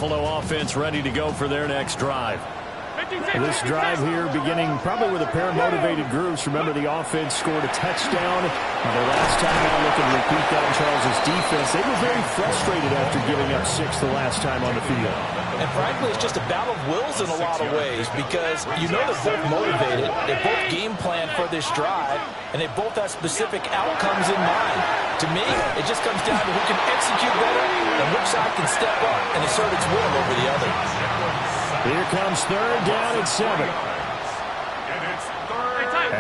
Buffalo offense ready to go for their next drive. This drive here beginning probably with a pair of motivated groups. Remember, the offense scored a touchdown. The last time out, looking to repeat that in Charles' defense. They were very frustrated after giving up 6 the last time on the field. And frankly, it's just a battle of wills in a lot of ways because you know they're both motivated. They both game plan for this drive, and they both have specific outcomes in mind. To me, it just comes down to who can execute better and which side can step up and assert its will over the other. Here comes 3rd down and 7.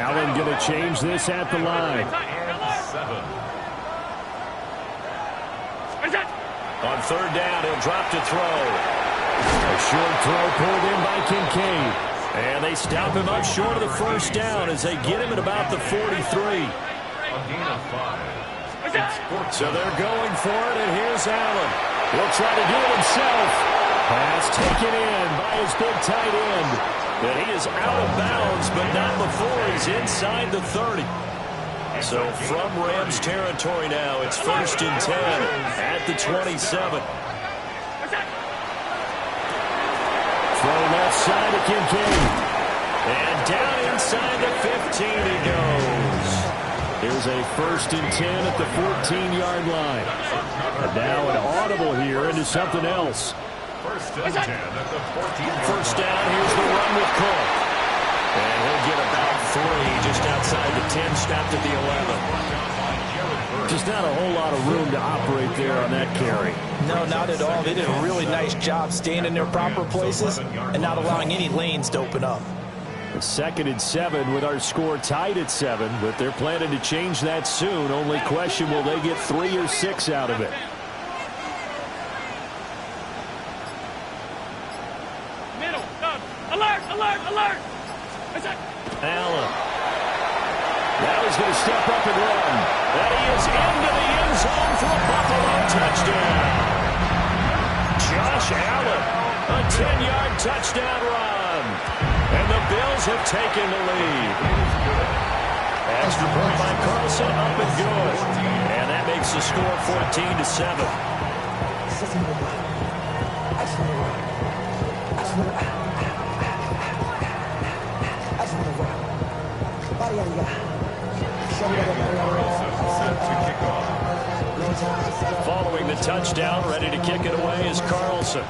Allen going to change this at the line. On 3rd down, he'll drop to throw. A short throw pulled in by Kincaid. And they stop him up short of the 1st down as they get him at about the 43. So they're going for it, and here's Allen. He'll try to do it himself. Pass taken in by his big tight end. And he is out of bounds, but not before he's inside the 30. So from Rams territory now, it's 1st and 10 at the 27. Throw left side to Kincaid. And down inside the 15 he goes. Here's a 1st and 10 at the 14-yard line. And now an audible here into something else. 1st and 10 at the 14. 1st down, here's the run with Cook. And he'll get about 3 just outside the 10, stopped at the 11. Just not a whole lot of room to operate there on that carry. No, not at all. They did a really nice job staying in their proper places and not allowing any lanes to open up. 2nd and 7 with our score tied at 7, but they're planning to change that soon. Only question, will they get 3 or 6 out of it? Alert! Allen. Now he's going to step up and run. And he is into the end zone for a Buffalo touchdown. Josh Allen, a 10-yard touchdown run. And the Bills have taken the lead. Extra point by Carlson, up and good. And that makes the score 14-7. Following the touchdown, ready to kick it away is Carlson.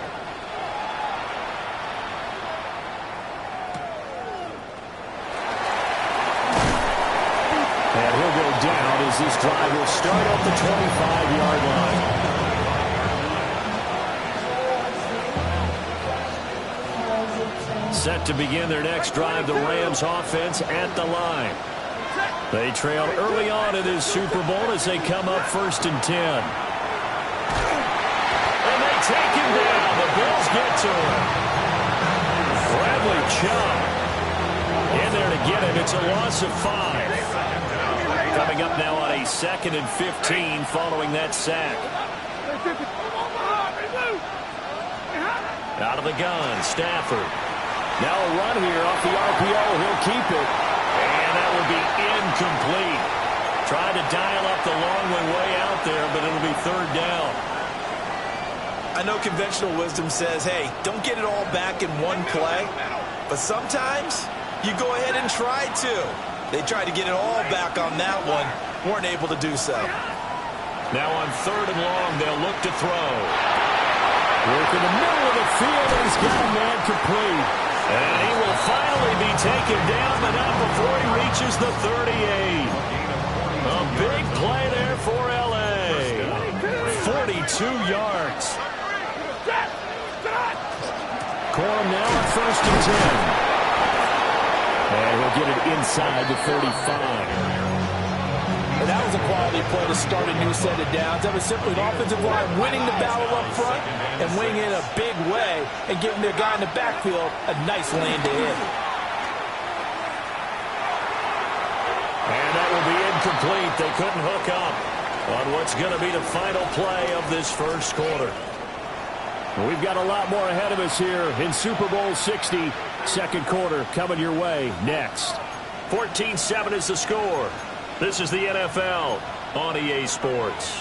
And he'll go down as this drive will start at the 25-yard line. Set to begin their next drive, the Rams offense at the line. They trailed early on in this Super Bowl as they come up 1st and 10. And they take him down. The Bills get to him. Bradley Chubb in there to get him. It's a loss of 5. Coming up now on a 2nd and 15 following that sack. Out of the gun, Stafford. Now a run here off the RPO. He'll keep it. And that will be incomplete. Tried to dial up the long one way out there, but it'll be 3rd down. I know conventional wisdom says, hey, don't get it all back in one play. But sometimes you go ahead and try to. They tried to get it all back on that one. Weren't able to do so. Now on 3rd and long, they'll look to throw. Work in the middle of the field, and he's got a man complete. And he will finally be taken down, but not before he reaches the 38. A big play there for L.A. 42 yards. Corum now on 1st and 10. And he'll get it inside the 35. And that was a quality play to start a new set of downs. That was simply an offensive line winning the battle up front and winning in a big way and giving their guy in the backfield a nice lane to hit. And that will be incomplete. They couldn't hook up on what's going to be the final play of this first quarter. We've got a lot more ahead of us here in Super Bowl 60. Second quarter coming your way next. 14-7 is the score. This is the NFL on EA Sports.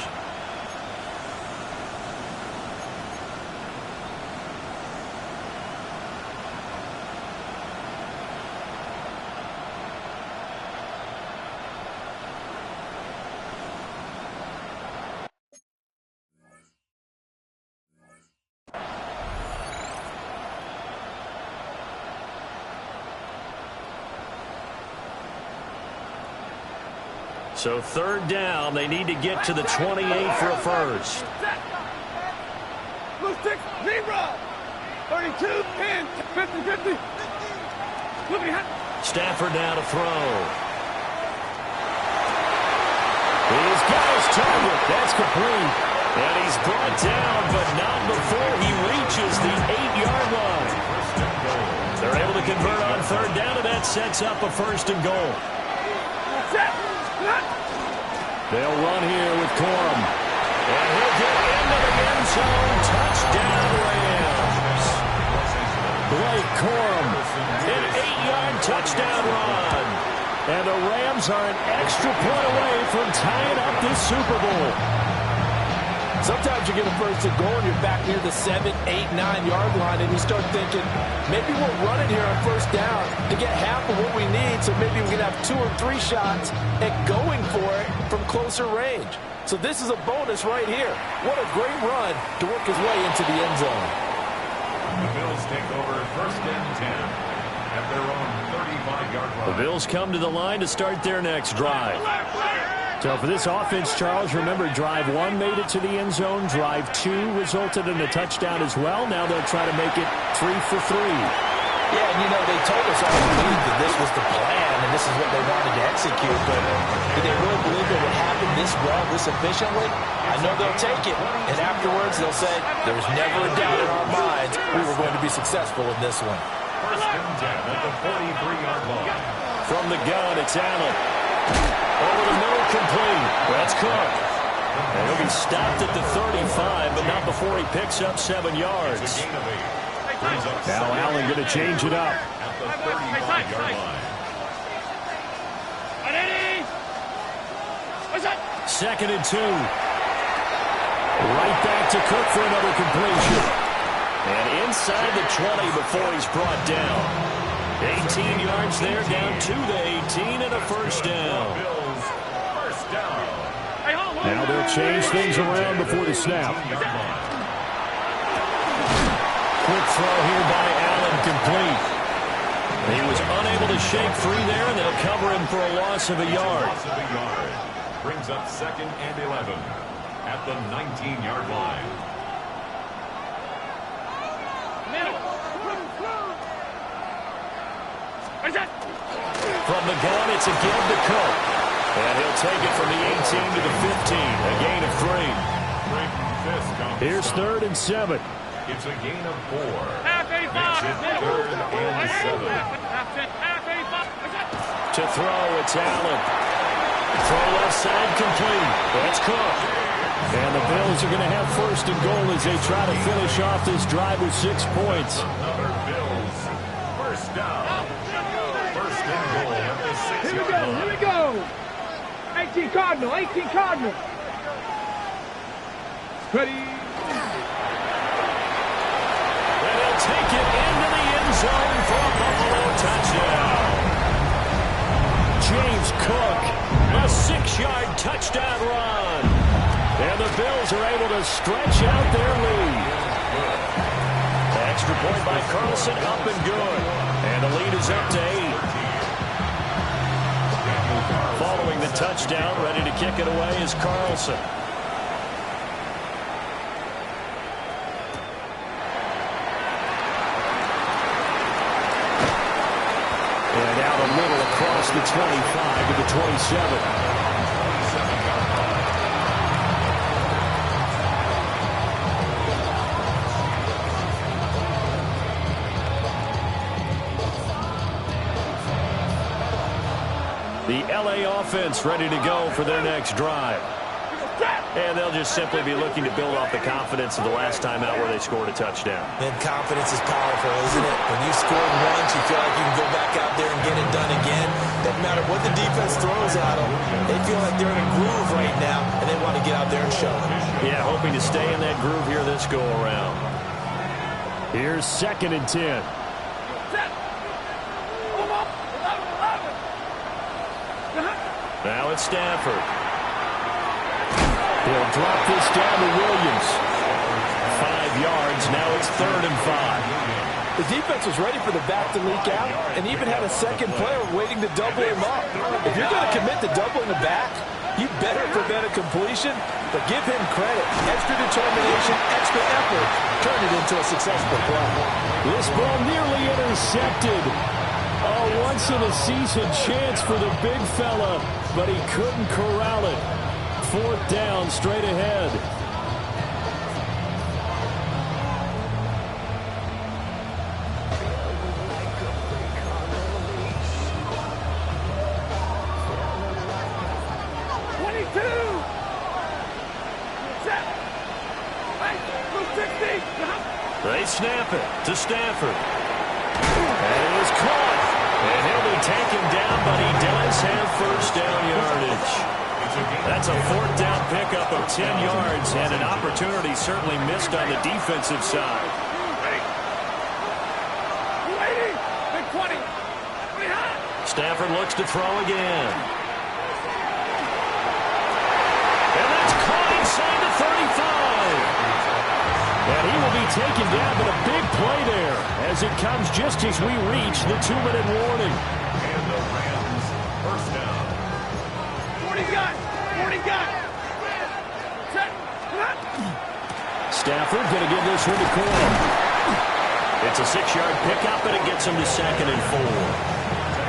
So third down, they need to get to the 28 for a first. Blue six, zero. 32, 10, 50, 50. Stafford now to throw. He's got his target. That's complete. And he's brought down, but not before he reaches the 8-yard line. They're able to convert on third down, and that sets up a first and goal. They'll run here with Corum. And he'll get into the end zone. Touchdown, Rams. Blake Corum, an 8-yard touchdown run. And the Rams are an extra point away from tying up this Super Bowl. Sometimes you get a first and goal and you're back near the 7, 8, 9-yard line, and you start thinking, maybe we'll run it here on first down to get half of what we need, so maybe we can have 2 or 3 shots at going for it from closer range. So this is a bonus right here. What a great run to work his way into the end zone. The Bills take over first and 10 at their own 35-yard line. The Bills come to the line to start their next drive. So for this offense, Charles, remember, drive 1 made it to the end zone. Drive 2 resulted in a touchdown as well. Now they'll try to make it 3 for 3. Yeah, and you know, they told us all week that this was the plan and this is what they wanted to execute, but did they really believe it would happen this well, this efficiently? I know they'll take it, and afterwards they'll say, there was never a doubt in our minds we were going to be successful in this one. First and 10 at the 43-yard line. From the gun, it's Allen. Over the middle, complete. That's Cook. And he'll be stopped at the 35, but not before he picks up 7 yards. Now Allen going to change it up. At the 35-yard line. 2nd and 2. Right back to Cook for another completion. And inside the 20 before he's brought down. 18 yards there, down to the 18 and a first down. Now they'll change things around before the snap. Quick throw here by Allen, complete. He was unable to shake free there, and they'll cover him for a loss of a yard. Brings up 2nd and 11 at the 19-yard line. From the gun, it's a give to Cook. And he'll take it from the 18 to the 15, a gain of 3. Here's 3rd and 7. It's a gain of 4. Makes it 3rd and 7. To throw, it's Allen. Throw left side, complete. That's Cook. And the Bills are going to have 1st and goal as they try to finish off this drive with 6 points. Another Bills. First down. First and goal at the 6-yard line. Here we go. 18 Cardinal, 18 Cardinal. Ready. And he'll take it into the end zone for a Buffalo touchdown. James Cook, a 6-yard touchdown run. And the Bills are able to stretch out their lead. Extra point by Carlson, up and good. And the lead is up to 8. Following the touchdown, ready to kick it away is Carlson. And out a little across the 25 to the 27. The LA offense ready to go for their next drive. And they'll just simply be looking to build off the confidence of the last time out where they scored a touchdown. And confidence is powerful, isn't it? When you scored once, you feel like you can go back out there and get it done again. Doesn't matter what the defense throws at them. They feel like they're in a groove right now, and they want to get out there and show it. Yeah, hoping to stay in that groove here this go-around. Here's 2nd and 10. Now it's Stafford. He'll drop this down to Williams. 5 yards. Now it's 3rd and 5. The defense was ready for the back to leak out and even had a second player waiting to double him up. If you're going to commit to doubling the back, You better prevent a completion, but give him credit. Extra determination, extra effort, turn it into a successful play. This ball nearly intercepted. A once-in-a-season chance for the big fella, but he couldn't corral it. 4th down, straight ahead. They snap it to Stafford. And it is caught. And he'll be taken down, but he does have first down yardage. That's a 4th down pickup of 10 yards, and an opportunity certainly missed on the defensive side. Stafford looks to throw again. And that's caught inside the 35. And he will be taken down, but a big play there as it comes just as we reach the 2-minute warning. And the Rams, first down. 40 gun! 40 gun! Stafford going to give this one to Corum. It's a 6-yard pickup, and it gets him to 2nd and 4.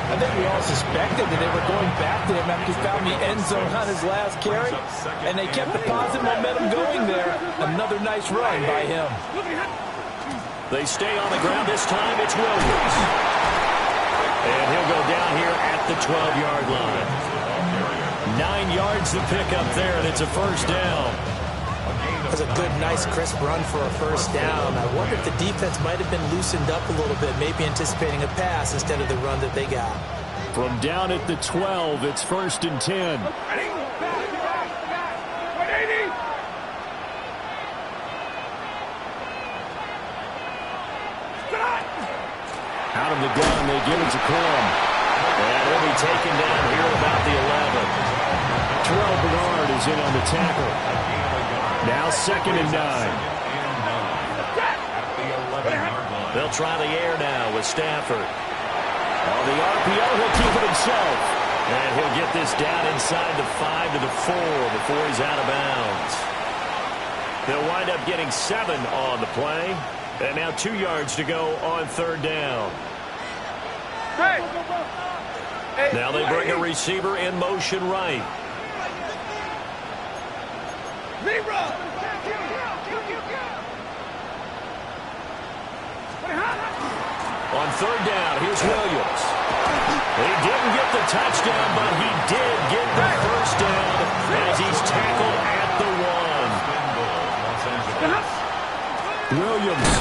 I think we all suspected that they were going back to him after he found the end zone on his last carry, and they kept the positive momentum going there. Another nice run by him. They stay on the ground this time. It's Williams. And he'll go down here at the 12-yard line. 9 yards to pick up there, and it's a first down. That was a good, nice, crisp run for a first down. I wonder if the defense might have been loosened up a little bit, maybe anticipating a pass instead of the run that they got. From down at the 12, it's 1st and 10. Out of the gun, they give it to Corum. And he'll be taken down here at about the 11. Terrell Bernard is in on the tackle. Now 2nd and 9. They'll try the air now with Stafford. On the RPO, he'll keep it himself. And he'll get this down inside the 5 to the 4 before he's out of bounds. They'll wind up getting 7 on the play. And now 2 yards to go on 3rd down. Now they bring a receiver in motion right. On 3rd down, here's Williams. He didn't get the touchdown, but he did get the first down as he's tackled at the 1. Williams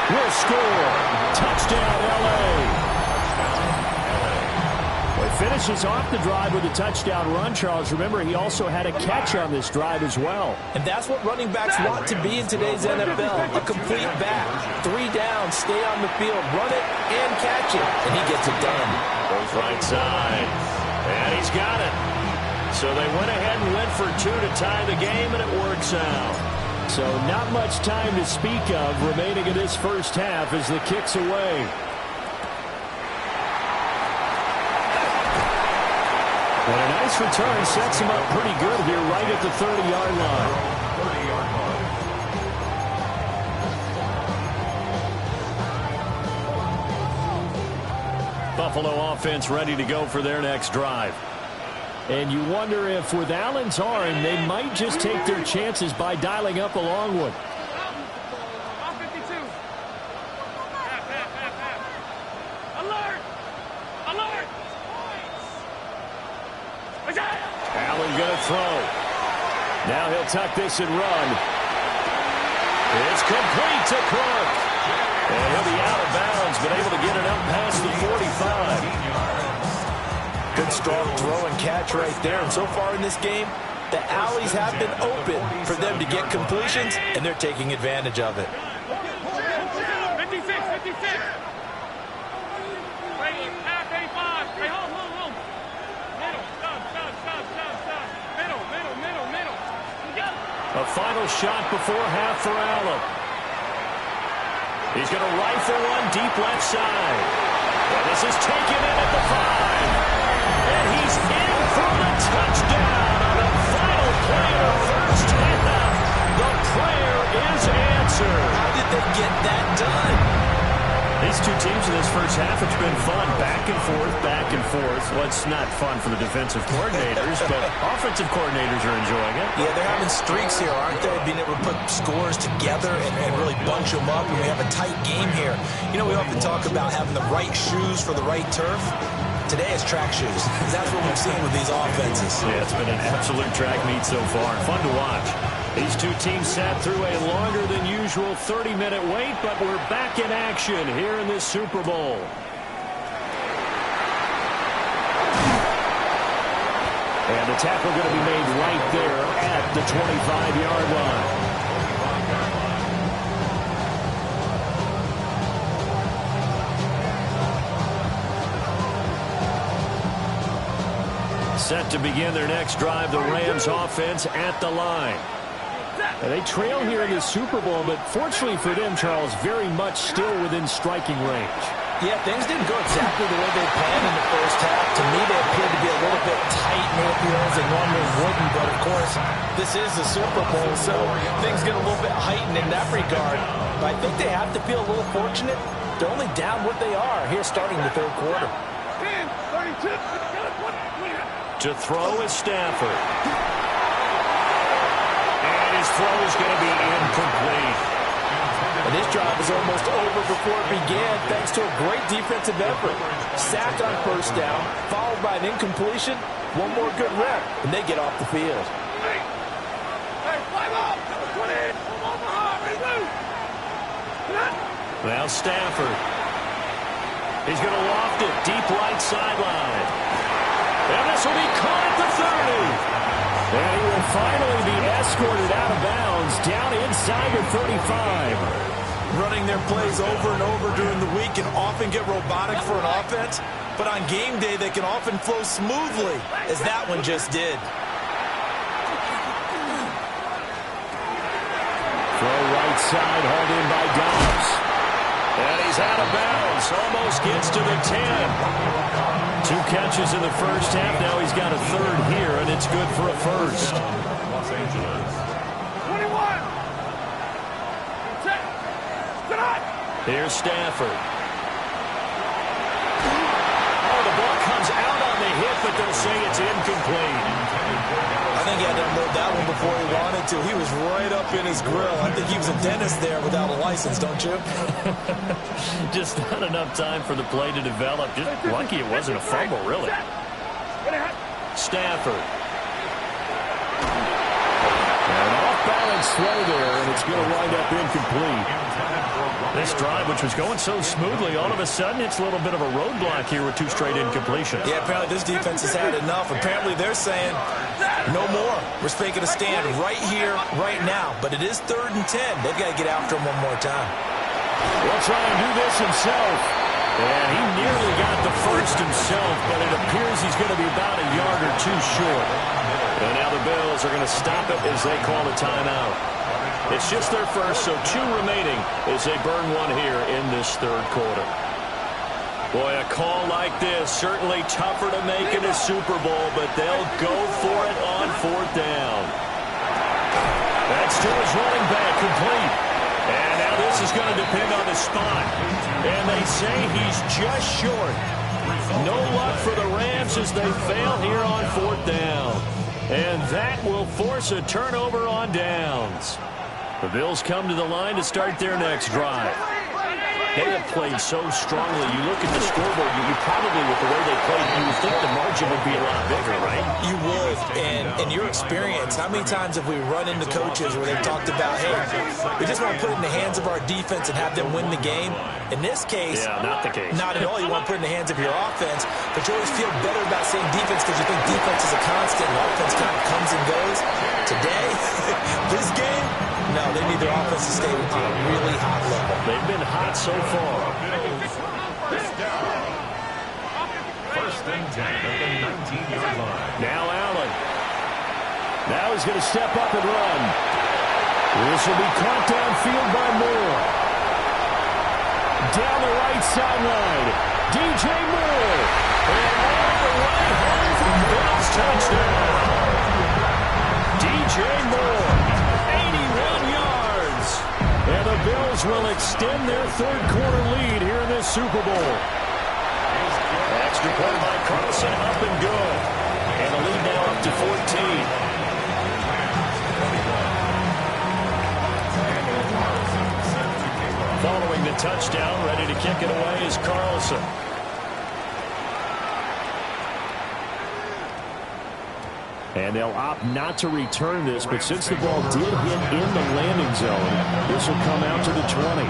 will score. Touchdown, L.A. Well, he finishes off the drive with a touchdown run, Charles. Remember, he also had a catch on this drive as well. And that's what running backs want to be in today's NFL. A complete back. 3 down, stay on the field, run it, and catch it. And he gets it done. Goes right side. And he's got it. So they went ahead and went for 2 to tie the game, and it works out. So not much time to speak of remaining in this first half as the kick's away. And a nice return sets him up pretty good here right at the 30-yard line. 30-yard line. Buffalo offense ready to go for their next drive. And you wonder if with Allen's arm, they might just take their chances by dialing up a long one. Allen going to throw. Now he'll tuck this and run. It's complete to Clark. And he'll be out of bounds, but able to get it up past the 45. Good strong throw and catch right there. And so far in this game, the alleys have been open for them to get completions, and they're taking advantage of it. 56. A final shot before half for Allen. He's going to rifle one deep left side. And this is taken in at the 5. And he's in for the touchdown on a play in the first half. The prayer is answered. How did they get that done? These two teams in this first half, it's been fun. Back and forth, back and forth. Well, it's not fun for the defensive coordinators, but offensive coordinators are enjoying it. Yeah, they're having streaks here, aren't they? Being able to put scores together and really bunch them up, and we have a tight game here. You know, we often talk about having the right shoes for the right turf. Today it's track shoes. That's what we've seen with these offenses. Yeah, it's been an absolute track meet so far. Fun to watch. These two teams sat through a longer than usual 30-minute wait, but we're back in action here in this Super Bowl. And the tackle going to be made right there at the 25-yard line. Set to begin their next drive, the Rams offense at the line. And they trail here in the Super Bowl, but fortunately for them, Charles, very much still within striking range. Yeah, things didn't go exactly the way they planned in the first half. To me, they appeared to be a little bit tight near the field as they normally wouldn't. But, of course, this is the Super Bowl, so things get a little bit heightened in that regard. But I think they have to feel a little fortunate. They're only down what they are here starting the third quarter. 10, 32. To throw is Stafford. And his throw is going to be incomplete. And this drive was almost over before it began thanks to a great defensive effort. Sack on first down, followed by an incompletion. One more good rep, and they get off the field. Hey, fly off. 20. Now Stafford. He's going to loft it deep right sideline. And this will be caught at the 30. And he will finally be escorted out of bounds down inside the 35. Running their plays over and over during the week can often get robotic for an offense, but on game day they can often flow smoothly, as that one just did. Throw right side, hauled in by Dobbs. And he's out of bounds, almost gets to the 10. 2 catches in the first half. Now he's got a third here, and it's good for a first. Los Angeles. 21. Here's Stafford. Oh, the ball comes out on the hit, but they'll say it's incomplete. I think he had to unload that one before he wanted to. He was right up in his grill. I think he was a dentist there without a license, don't you? Just not enough time for the play to develop. Just lucky it wasn't a fumble, really. Stafford. An off-balance throw there, and it's going to wind up incomplete. This drive, which was going so smoothly, all of a sudden it's a little bit of a roadblock here with 2 straight incompletions. Yeah, apparently this defense has had enough. Apparently they're saying, no more. We're making a stand right here, right now. But it is 3rd and 10. They've got to get after him one more time. Will try and do this himself. And he nearly got the first himself, but it appears he's going to be about a yard or 2 short. And now the Bills are going to stop it as they call a timeout. It's just their first, so 2 remaining as they burn one here in this third quarter. Boy, a call like this, certainly tougher to make in a Super Bowl, but they'll go for it on 4th down. That's to his running back, complete. And now this is going to depend on the spot. And they say he's just short. No luck for the Rams as they fail here on 4th down. And that will force a turnover on downs. The Bills come to the line to start their next drive. They have played so strongly. You look at the scoreboard, you probably, with the way they played, you would think the margin would be a lot bigger, right? You would. And in your experience, how many times have we run into coaches where they've talked about, hey, we just want to put it in the hands of our defense and have them win the game? In this case, yeah, not the case. Not at all. You want to put it in the hands of your offense, but you always feel better about saying defense because you think defense is a constant and offense kind of comes and goes. Today, this game, no, they need their offense to stay on a really hot level. They've been hot so far. First and 10 at the 19-yard line. Now Allen. Now he's going to step up and run. This will be caught downfield by Moore. Down the right sideline. DJ Moore. And all the way home for Bills touchdown. DJ DJ Moore, 81 yards. And the Bills will extend their third quarter lead here in this Super Bowl. Extra point by Carlson, up and good. And the lead now up to 14. Following the touchdown, ready to kick it away is Carlson. And they'll opt not to return this, but since the ball did hit in the landing zone, this will come out to the 20.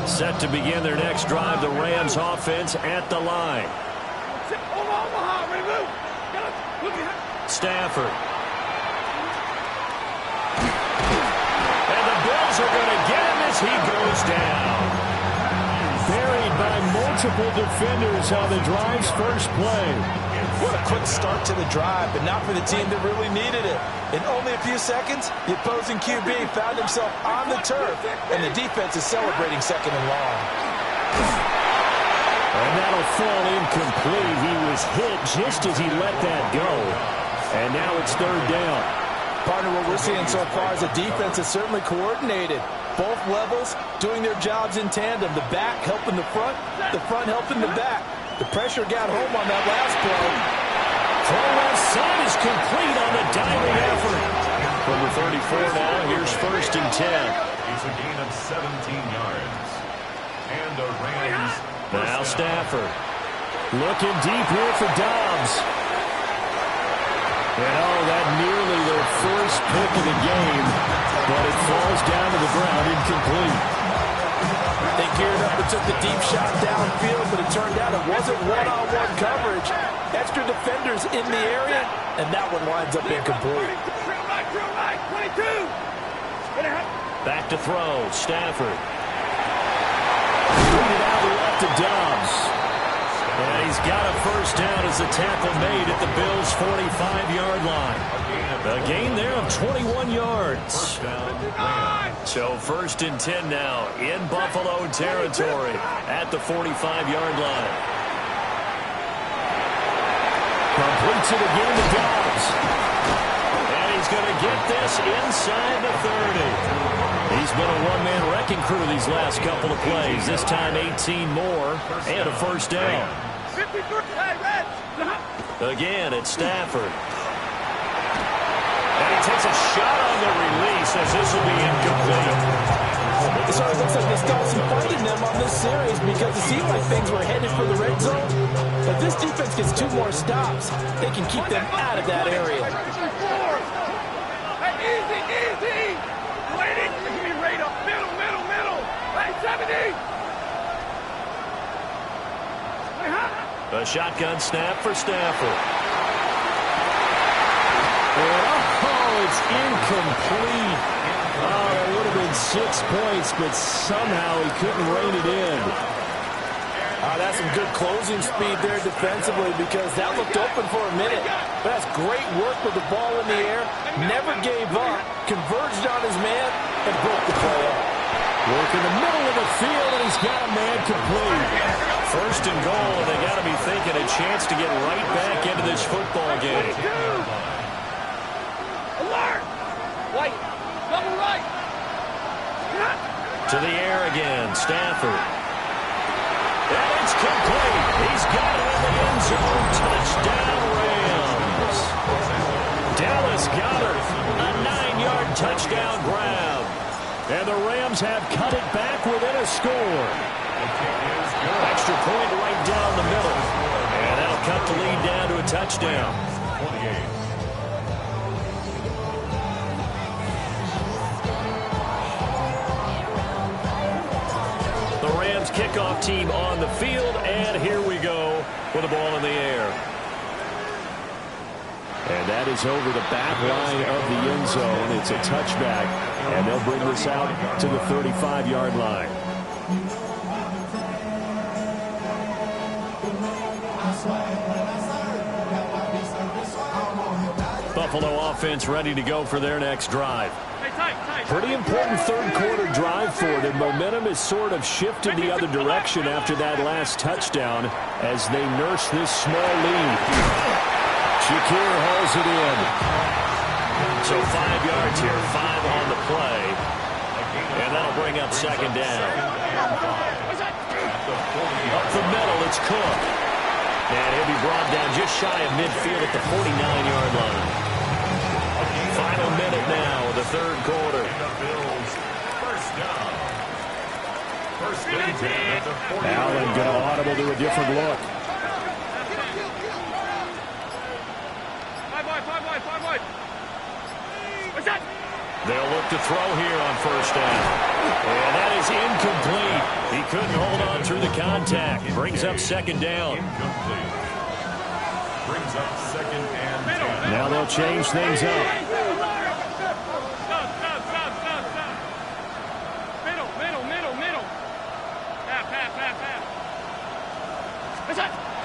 Set to begin their next drive, the Rams offense at the line. Stafford. And the Bills are going to get him as he goes down. Buried by multiple defenders on the drive's first play. What a quick start to the drive, but not for the team that really needed it. In only a few seconds, the opposing QB found himself on the turf, and the defense is celebrating second and long. And that'll fall incomplete. He was hit just as he let that go. And now it's third down. Partner, what we're seeing so far is the defense is certainly coordinated. Both levels doing their jobs in tandem. The back helping the front helping the back. The pressure got home on that last play. Throw left side is complete on the diving effort. From the 34 now, here's first and 10. It's a gain of 17 yards. And the Rams. Now Stafford. Looking deep here for Dobbs. And that nearly their first pick of the game, but it falls down to the ground incomplete. They geared up and took the deep shot downfield, but it turned out it wasn't one-on-one coverage. Extra defenders in the area, and that one winds up incomplete. Back to throw, Stafford. Tweeted out left to Dobbs. And he's got a first down as the tackle made at the Bills' 45-yard line. A gain there of 21 yards. So first and 10 now in Buffalo territory at the 45-yard line. Completes it again to Dobbs. And he's going to get this inside the 30. He's been a one-man wrecking crew these last couple of plays. This time 18 more and a first down. Again, it's Stafford. And he takes a shot on the release as this will be incomplete. So it looks like they stole some fighting them on this series because it seemed like things were headed for the red zone. But this defense gets 2 more stops. They can keep them out of that area. Easy. Waiting. Give me right up. Middle. Right, 70. A shotgun snap for Stafford. It's incomplete. It would have been 6 points, but somehow he couldn't rein it in. That's some good closing speed there defensively because that looked open for a minute. But that's great work with the ball in the air. Never gave up. Converged on his man and broke the play up. Work in the middle of the field, and he's got a man complete. First and goal, and they got to be thinking a chance to get right back into this football game. Alert! Right, double right. To the air again, Stafford. And it's complete. He's got it in the end zone. Touchdown, Rams. Dallas Goedert, a 9-yard touchdown grab. And the Rams have cut it back within a score. Extra point right down the middle. And that'll cut the lead down to a touchdown. 28. The Rams kickoff team on the field, and here we go with the ball in the air. And that is over the back line of the end zone. It's a touchback, and they'll bring this out to the 35-yard line. Buffalo offense ready to go for their next drive. Pretty important third-quarter drive for them. Momentum has sort of shifted the other direction after that last touchdown as they nurse this small lead. Shakir hauls it in. So 5 yards here, 5 on the play. And that'll bring up second down. Up the middle, it's Cook. And he'll be brought down just shy of midfield at the 49-yard line. Final minute now of the third quarter. Allen going to audible to a different look. They'll look to throw here on first down. And that is incomplete. He couldn't hold on through the contact. Brings up second down. Incomplete. Brings up second and 10. Now they'll change things up.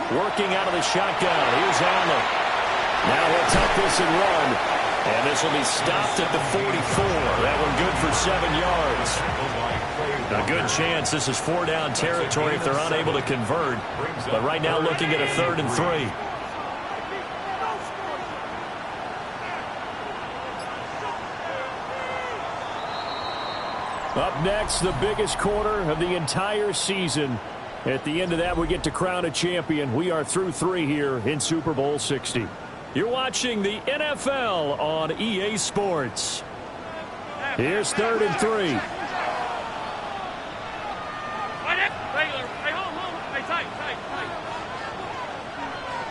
Working out of the shotgun. Here's Allen. Now he'll tuck this and run. And this will be stopped at the 44. That one good for 7 yards. A good chance this is 4-down territory if they're unable to convert. But right now looking at a 3rd and 3. Up next, the biggest quarter of the entire season. At the end of that, we get to crown a champion. We are through 3 here in Super Bowl 60. You're watching the NFL on EA Sports. Here's 3rd and 3.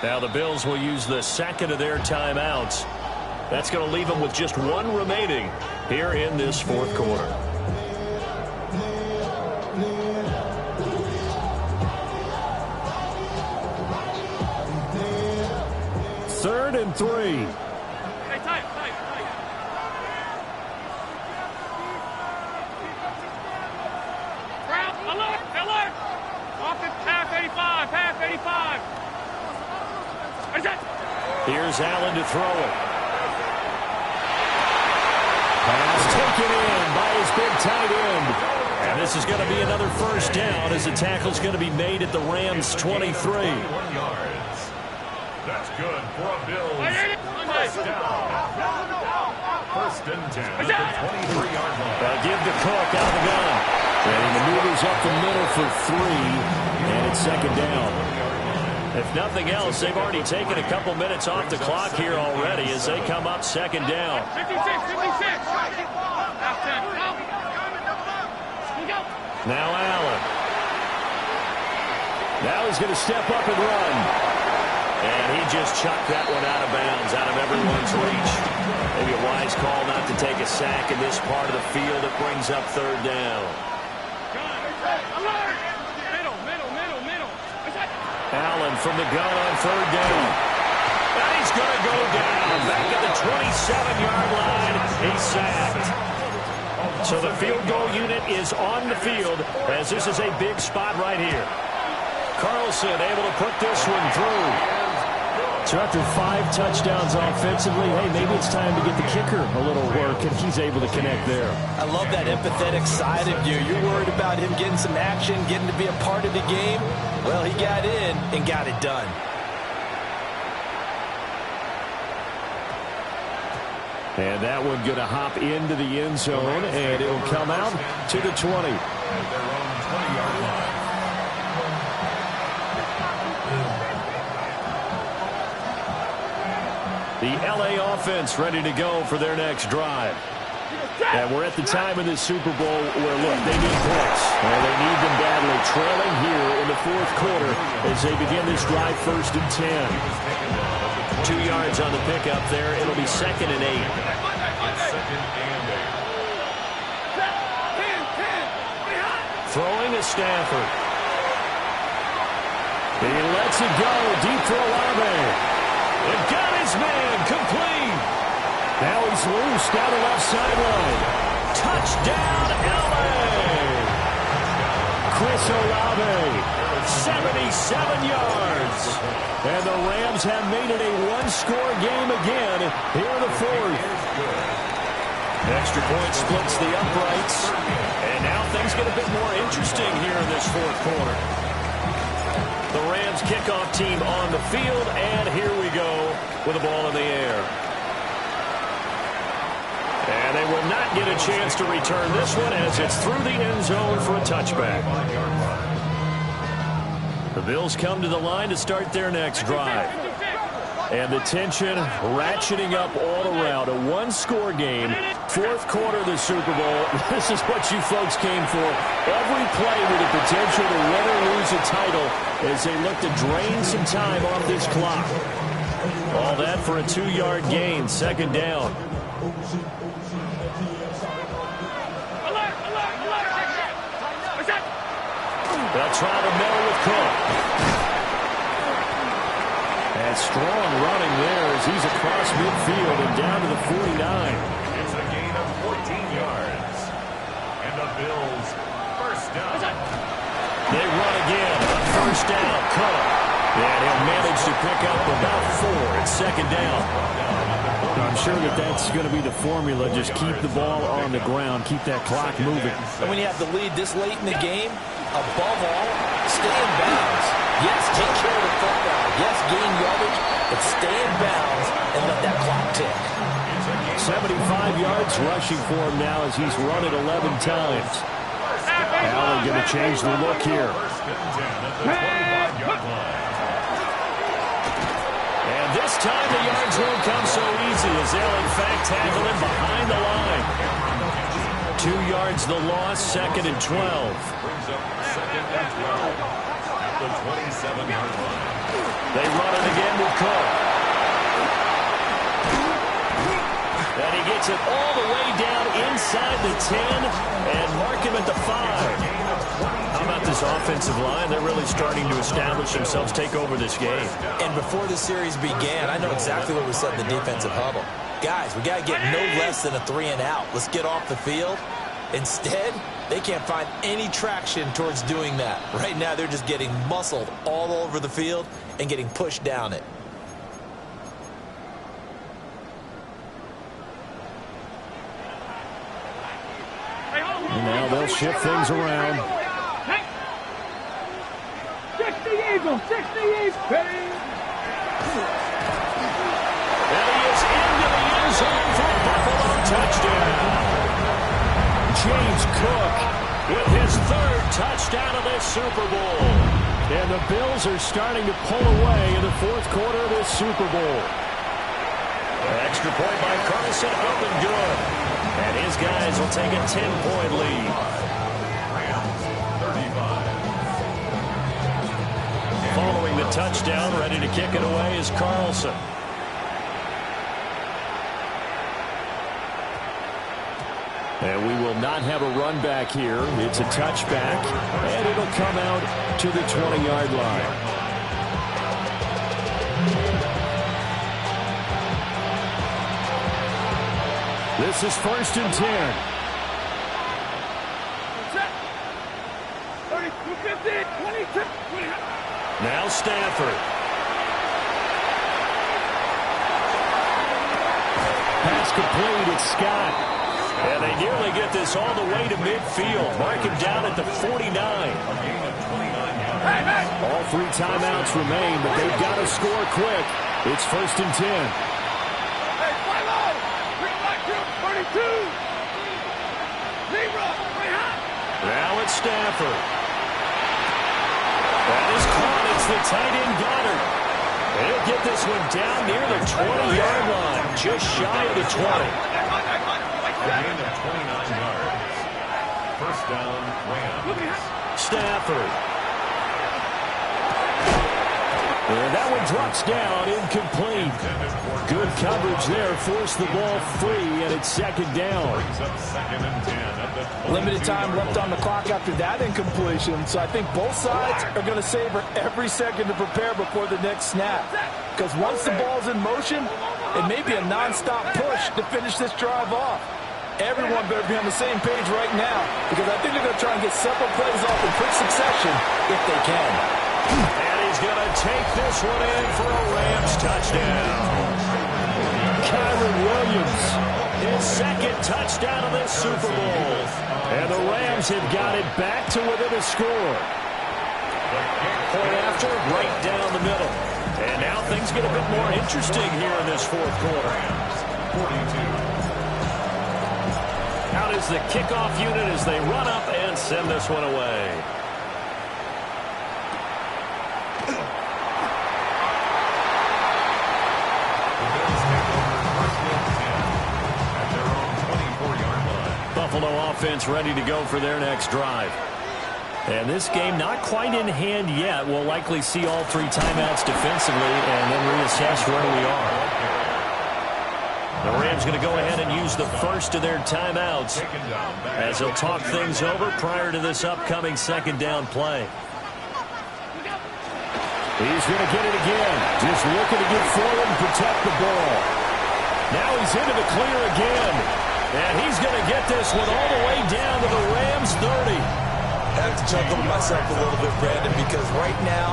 Now the Bills will use the second of their timeouts. That's going to leave them with just 1 remaining here in this 4th quarter. Third and 3. Alert! Off the half 85. Here's Allen to throw it. Pass taken in by his big tight end. And this is going to be another first down as the tackle's going to be made at the Rams' 23. 21 yards. That's good for a Bills. First down. First and 10 at the 23-yard line. They'll give the Cook out of the gun. And he maneuvers up the middle for 3. And it's second down. If nothing else, they've already taken a couple minutes off the clock here already as they come up second down. 56. Now Allen. Now he's going to step up and run. And he just chucked that one out of bounds, out of everyone's reach. Maybe a wise call not to take a sack in this part of the field. It brings up third down. Allen from the gun on third down. And he's going to go down. Back at the 27-yard line. He's sacked. So the field goal unit is on the field as this is a big spot right here. Carlson able to put this one through. So after 5 touchdowns offensively, hey, maybe it's time to get the kicker a little work, and he's able to connect there. I love that empathetic side of you. You're worried about him getting some action, getting to be a part of the game. Well, he got in and got it done. And that one going to hop into the end zone, and it'll come out to the 20. At their own 20-yard line. The L.A. offense ready to go for their next drive. And we're at the time in this Super Bowl where, look, they need points. And they need them badly. Trailing here in the 4th quarter as they begin this drive 1st and 10. 2 yards on the pickup there. It'll be 2nd and 8. Second and 8. Throwing to Stafford. He lets it go deep for Olave. And got his man complete. Now he's loose down the left sideline. Touchdown, L.A. Chris Olave. 77 yards. And the Rams have made it a one-score game again here in the 4th. Extra point splits the uprights. And now things get a bit more interesting here in this fourth quarter. The Rams kickoff team on the field, and here we go with the ball in the air. And they will not get a chance to return this one as it's through the end zone for a touchback. The Bills come to the line to start their next drive. And the tension ratcheting up all around. A one-score game, fourth quarter of the Super Bowl. This is what you folks came for. Every play with the potential to win or lose a title as they look to drain some time off this clock. All that for a 2-yard gain, second down. They'll try to middle with Cook. And strong running there as he's across midfield and down to the 49. It's a gain of 14 yards. And the Bills, first down. They run again on first down. Cook. And he'll manage to pick up about 4 at second down. I'm sure that's going to be the formula. Just keep the ball on the ground. Keep that clock moving. And when you have the lead this late in the game, above all, stay in bounds. Yes, take care of the football. Yes, gain yardage, but stay in bounds and let that clock tick. 75 yards rushing for him now as he's run it 11 times. Allen going to change the look here. And this time the yards won't come so easy as they'll in fact tackle him behind the line. 2 yards the loss, second and 12. Brings up second and 12 at the 27-yard line. They run it again with Cook. And he gets it all the way down inside the 10 and mark him at the 5. How about this offensive line? They're really starting to establish themselves, take over this game. And before the series began, I know exactly what we said in the defensive huddle. Guys, we got to get no less than a 3 and out. Let's get off the field. Instead, they can't find any traction towards doing that. Right now, they're just getting muscled all over the field and getting pushed down it. And now they'll shift things around. 60 Eagles, 60 Eagles. And he is into the end zone for a Buffalo touchdown. James Cook with his 3rd touchdown of this Super Bowl. And the Bills are starting to pull away in the fourth quarter of this Super Bowl. Extra point by Carlson, up and good. And his guys will take a 10-point lead. Following the touchdown, ready to kick it away is Carlson. And we will not have a run back here. It's a touchback, and it'll come out to the 20-yard line. This is 1st and 10. 32, 15, 22, 20. Now Stafford. Pass complete. It's Scott. And they nearly get this all the way to midfield. Mark him down at the 49. All 3 timeouts remain, but they've got to score quick. It's 1st and 10. Hey, 5-0. 32. 0. Now it's Stafford. That is caught. It's the tight end Goddard. He'll get this one down near the 20-yard line, just shy of the 20. A gain of 29 yards. First down, Rams. Stafford. And that one drops down, incomplete. Good coverage there, forced the ball free, and it's second down. Brings up second and 10 at the 20. Limited time left on the clock after that incompletion, so I think both sides are going to savor every second to prepare before the next snap. Because once the ball's in motion, it may be a nonstop push to finish this drive off. Everyone better be on the same page right now, because I think they're going to try and get several plays off in quick succession if they can. And he's going to take this one in for a Rams touchdown. Kyren Williams his second touchdown of this Super Bowl. And the Rams have got it back to within a score. Point after, right down the middle. And now things get a bit more interesting here in this fourth quarter. 42. Out is the kickoff unit as they run up and send this one away. The Bills take over first and 10 at their own 24-yard line. Buffalo offense ready to go for their next drive. And this game not quite in hand yet. We'll likely see all three timeouts defensively and then reassess where we are. The Rams going to go ahead and use the first of their timeouts as they'll talk things over prior to this upcoming second down play. He's going to get it again. Just looking to get forward and protect the ball. Now he's into the clear again. And he's going to get this one all the way down to the Rams 30. I have to chuckle to myself a little bit, Brandon, because right now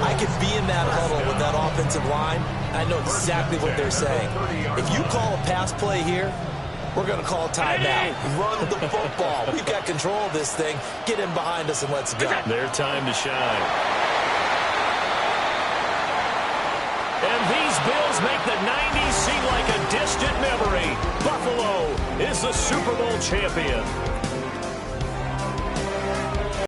I could be in that huddle with that offensive line. I know exactly what they're saying. If you call a pass play here, we're going to call a timeout. Run the football. We've got control of this thing. Get in behind us and let's go. Their time to shine. And these Bills make the 90s seem like a distant memory. Buffalo is the Super Bowl champion.